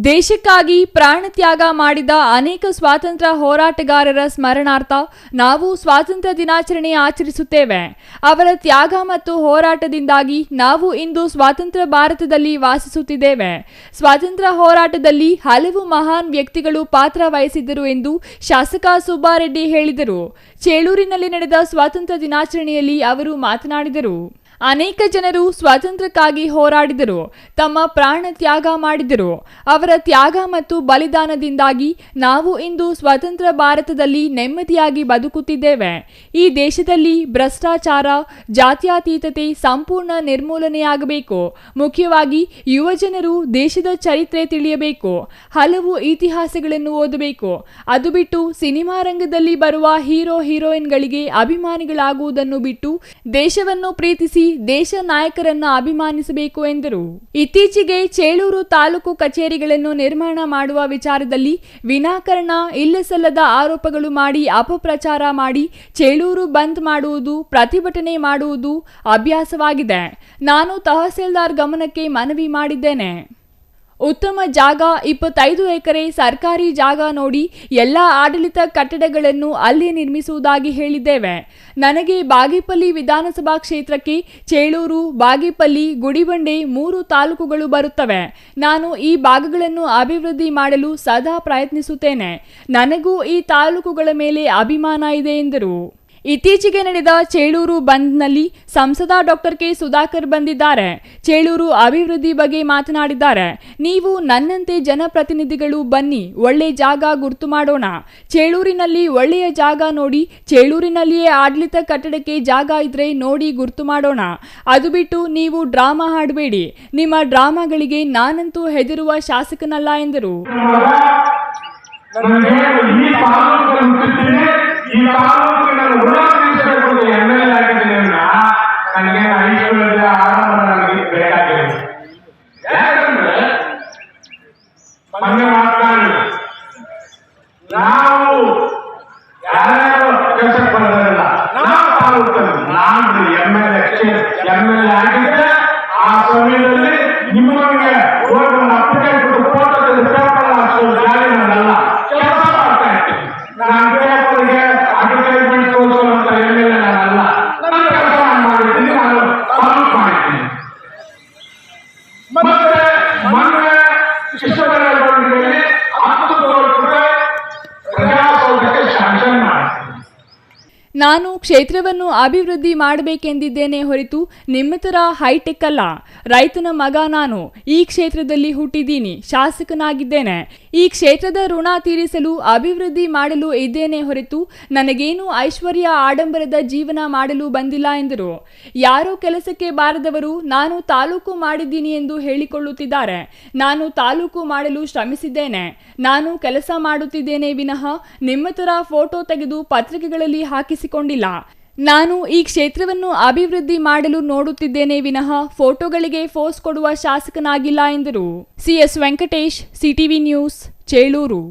ದೇಶಕ್ಕಾಗಿ ಪ್ರಾಣತ್ಯಾಗ ಮಾಡಿದ ಅನೇಕ ಸ್ವಾತಂತ್ರ್ಯ ಹೋರಾಟಗಾರರ ಸ್ಮರಣಾರ್ಥ ನಾವು ಸ್ವಾತಂತ್ರ್ಯ ದಿನಾಚರಣೆ ಆಚರಿಸುತ್ತೇವೆ. ಅವರ ತ್ಯಾಗ ಮತ್ತು ಹೋರಾಟದಿಂದಾಗಿ ನಾವು ಇಂದು ಸ್ವತಂತ್ರ ಭಾರತದಲ್ಲಿ ವಾಸಿಸುತ್ತಿದ್ದೇವೆ. ಸ್ವಾತಂತ್ರ್ಯ ಹೋರಾಟದಲ್ಲಿ ಹಲವು ಮಹಾನ್ ವ್ಯಕ್ತಿಗಳು ಪಾತ್ರ ವಹಿಸಿದ್ದರು ಎಂದು ಶಾಸಕ ಸುಬ್ಬಾರೆಡ್ಡಿ ಹೇಳಿದರು. ಚೇಳೂರಿನಲ್ಲಿ ನಡೆದ ಸ್ವಾತಂತ್ರ್ಯ ದಿನಾಚರಣೆಯಲ್ಲಿ ಅವರು ಮಾತನಾಡಿದರು. ಅನೇಕ ಜನರು ಸ್ವಾತಂತ್ರ್ಯಕ್ಕಾಗಿ ಹೋರಾಡಿದರು, ತಮ್ಮ ಪ್ರಾಣ ತ್ಯಾಗ ಮಾಡಿದರು. ಅವರ ತ್ಯಾಗ ಮತ್ತು ಬಲಿದಾನದಿಂದಾಗಿ ನಾವು ಇಂದು ಸ್ವತಂತ್ರ ಭಾರತದಲ್ಲಿ ನೆಮ್ಮದಿಯಾಗಿ ಬದುಕುತ್ತಿದ್ದೇವೆ. ಈ ದೇಶದಲ್ಲಿ ಭ್ರಷ್ಟಾಚಾರ, ಜಾತ್ಯತೀತತೆ ಸಂಪೂರ್ಣ ನಿರ್ಮೂಲನೆಯಾಗಬೇಕು. ಮುಖ್ಯವಾಗಿ ಯುವಜನರು ದೇಶದ ಚರಿತ್ರೆ ತಿಳಿಯಬೇಕು, ಹಲವು ಇತಿಹಾಸಗಳನ್ನು ಓದಬೇಕು. ಅದು ಬಿಟ್ಟು ಸಿನಿಮಾ ರಂಗದಲ್ಲಿ ಬರುವ ಹೀರೋ ಹೀರೋಯಿನ್ಗಳಿಗೆ ಅಭಿಮಾನಿಗಳಾಗುವುದನ್ನು ಬಿಟ್ಟು ದೇಶವನ್ನು ಪ್ರೀತಿಸಿ ದೇಶ ನಾಯಕರನ್ನ ಅಭಿಮಾನಿಸಬೇಕು ಎಂದರು. ಇತ್ತೀಚೆಗೆ ಚೇಳೂರು ತಾಲೂಕು ಕಚೇರಿಗಳನ್ನು ನಿರ್ಮಾಣ ಮಾಡುವ ವಿಚಾರದಲ್ಲಿ ವಿನಾಕಾರಣ ಇಲ್ಲಸಲ್ಲದ ಆರೋಪಗಳು ಮಾಡಿ ಅಪಪ್ರಚಾರ ಮಾಡಿ ಚೇಳೂರು ಬಂದ್ ಮಾಡುವುದು, ಪ್ರತಿಭಟನೆ ಮಾಡುವುದು ಅಭ್ಯಾಸವಾಗಿದೆ. ನಾನು ತಹಸೀಲ್ದಾರ್ ಗಮನಕ್ಕೆ ಮನವಿ ಮಾಡಿದ್ದೇನೆ. ಉತ್ತಮ ಜಾಗ 25 ಎಕರೆ ಸರ್ಕಾರಿ ಜಾಗ ನೋಡಿ ಎಲ್ಲ ಆಡಳಿತ ಕಟ್ಟಡಗಳನ್ನು ಅಲ್ಲೇ ನಿರ್ಮಿಸುವುದಾಗಿ ಹೇಳಿದ್ದೇವೆ. ನನಗೆ ಬಾಗೇಪಲ್ಲಿ ವಿಧಾನಸಭಾ ಕ್ಷೇತ್ರಕ್ಕೆ ಚೇಳೂರು, ಬಾಗೇಪಲ್ಲಿ, ಗುಡಿಬಂಡೆ 3 ತಾಲೂಕುಗಳು ಬರುತ್ತವೆ. ನಾನು ಈ ಭಾಗಗಳನ್ನು ಅಭಿವೃದ್ಧಿ ಮಾಡಲು ಸದಾ ಪ್ರಯತ್ನಿಸುತ್ತೇನೆ. ನನಗೂ ಈ ತಾಲೂಕುಗಳ ಮೇಲೆ ಅಭಿಮಾನ ಇದೆ ಎಂದರು. ಇತ್ತೀಚೆಗೆ ನಡೆದ ಚೇಳೂರು ಬಂದ್ನಲ್ಲಿ ಸಂಸದ ಡಾಕ್ಟರ್ ಕೆ ಸುಧಾಕರ್ ಬಂದಿದ್ದಾರೆ. ಚೇಳೂರು ಅಭಿವೃದ್ಧಿ ಬಗ್ಗೆ ಮಾತನಾಡಿದ್ದಾರೆ. ನೀವು ನನ್ನಂತೆ ಜನಪ್ರತಿನಿಧಿಗಳು ಬನ್ನಿ, ಒಳ್ಳೆ ಜಾಗ ಗುರ್ತು ಮಾಡೋಣ. ಚೇಳೂರಿನಲ್ಲಿ ಒಳ್ಳೆಯ ಜಾಗ ನೋಡಿ, ಚೇಳೂರಿನಲ್ಲಿಯೇ ಆಡಳಿತ ಕಟ್ಟಡಕ್ಕೆ ಜಾಗ ಇದ್ರೆ ನೋಡಿ ಗುರ್ತು ಮಾಡೋಣ. ಅದು ಬಿಟ್ಟು ನೀವು ಡ್ರಾಮಾ ಹಾಡಬೇಡಿ. ನಿಮ್ಮ ಡ್ರಾಮಾಗಳಿಗೆ ನಾನಂತೂ ಹೆದರುವ ಶಾಸಕನಲ್ಲ ಎಂದರು. ನಾವು ಯಾರ್ಯಾರು ಕೆಲಸಕ್ಕೆ ಬಂದಿರಲ್ಲ, ನಾವು ತಾಲೂಕಲ್ಲಿ ನಾನು ಎಮ್.ಎಲ್.ಎ ಆಗಿದ್ದೆ. ಆ ಸಮಯದಲ್ಲಿ ನಿಮಗೆ ಒಂದು ಅಪ್ಲಿಕೇಶನ್ ಫೋಟೋ ಪೇಪರ್ ಹಾಕ್ಸೋದು ಜಾರಿ ಮಾಡಲ್ಲ, ಕೆಲಸ ಮಾಡ್ತಾ ಇರ್ತೀನಿ. ನಾನು ಪೇಪರ್ಗೆ ಅಡ್ವರ್ಟೈಸ್ಮೆಂಟ್ ತೋರಿಸುವಂತ ಎಮ್.ಎಲ್.ಎ ನಾನಲ್ಲ. ನನ್ನ ಕೆಲಸ ನಾನು ಮಾಡಿದ್ದೀನಿ, ನಾನು ತಾಲೂಕು ಮಾಡಿದ್ದೀನಿ. ಮತ್ತೆ ಮೊನ್ನೆ ಶಿಷ್ಟಗಳಲ್ಲಿ 10 ಕೋಟಿ ರೂಪಾಯಿ ಪ್ರಜಾಸೌಧಕ್ಕೆ ಶಾಂಕ್ಷನ್ ಮಾಡಿದ್ದೀನಿ. ನಾನು ಕ್ಷೇತ್ರವನ್ನು ಅಭಿವೃದ್ಧಿ ಮಾಡಬೇಕೆಂದಿದ್ದೇನೆ ಹೊರತು ನಿಮ್ಮ ಥರ ಹೈಟೆಕ್ ಅಲ್ಲ. ರೈತನ ಮಗ ನಾನು. ಈ ಕ್ಷೇತ್ರದಲ್ಲಿ ಹುಟ್ಟಿದ್ದೀನಿ, ಶಾಸಕನಾಗಿದ್ದೇನೆ. ಈ ಕ್ಷೇತ್ರದ ಋಣ ತೀರಿಸಲು ಅಭಿವೃದ್ಧಿ ಮಾಡಲು ಇದ್ದೇನೆ ಹೊರತು ನನಗೇನು ಐಶ್ವರ್ಯ ಆಡಂಬರದ ಜೀವನ ಮಾಡಲು ಬಂದಿಲ್ಲ ಎಂದರು. ಯಾರೋ ಕೆಲಸಕ್ಕೆ ಬಾರದವರು ನಾನು ತಾಲೂಕು ಮಾಡಿದ್ದೀನಿ ಎಂದು ಹೇಳಿಕೊಳ್ಳುತ್ತಿದ್ದಾರೆ. ನಾನು ತಾಲೂಕು ಮಾಡಲು ಶ್ರಮಿಸಿದ್ದೇನೆ. ನಾನು ಕೆಲಸ ಮಾಡುತ್ತಿದ್ದೇನೆ ವಿನಃ ನಿಮ್ಮ ಥರ ಫೋಟೋ ತೆಗೆದು ಪತ್ರಿಕೆಗಳಲ್ಲಿ ಹಾಕಿಸಿಕೊಂಡಿಲ್ಲ. ನಾನು ಈ ಕ್ಷೇತ್ರವನ್ನು ಅಭಿವೃದ್ಧಿ ಮಾಡಲು ನೋಡುತ್ತಿದ್ದೇನೆ ವಿನಃ ಫೋಟೋಗಳಿಗೆ ಫೋಸ್ ಕೊಡುವ ಶಾಸಕನಾಗಿಲ್ಲ ಎಂದರು. CS Venkatesh, CTV news, Chelur.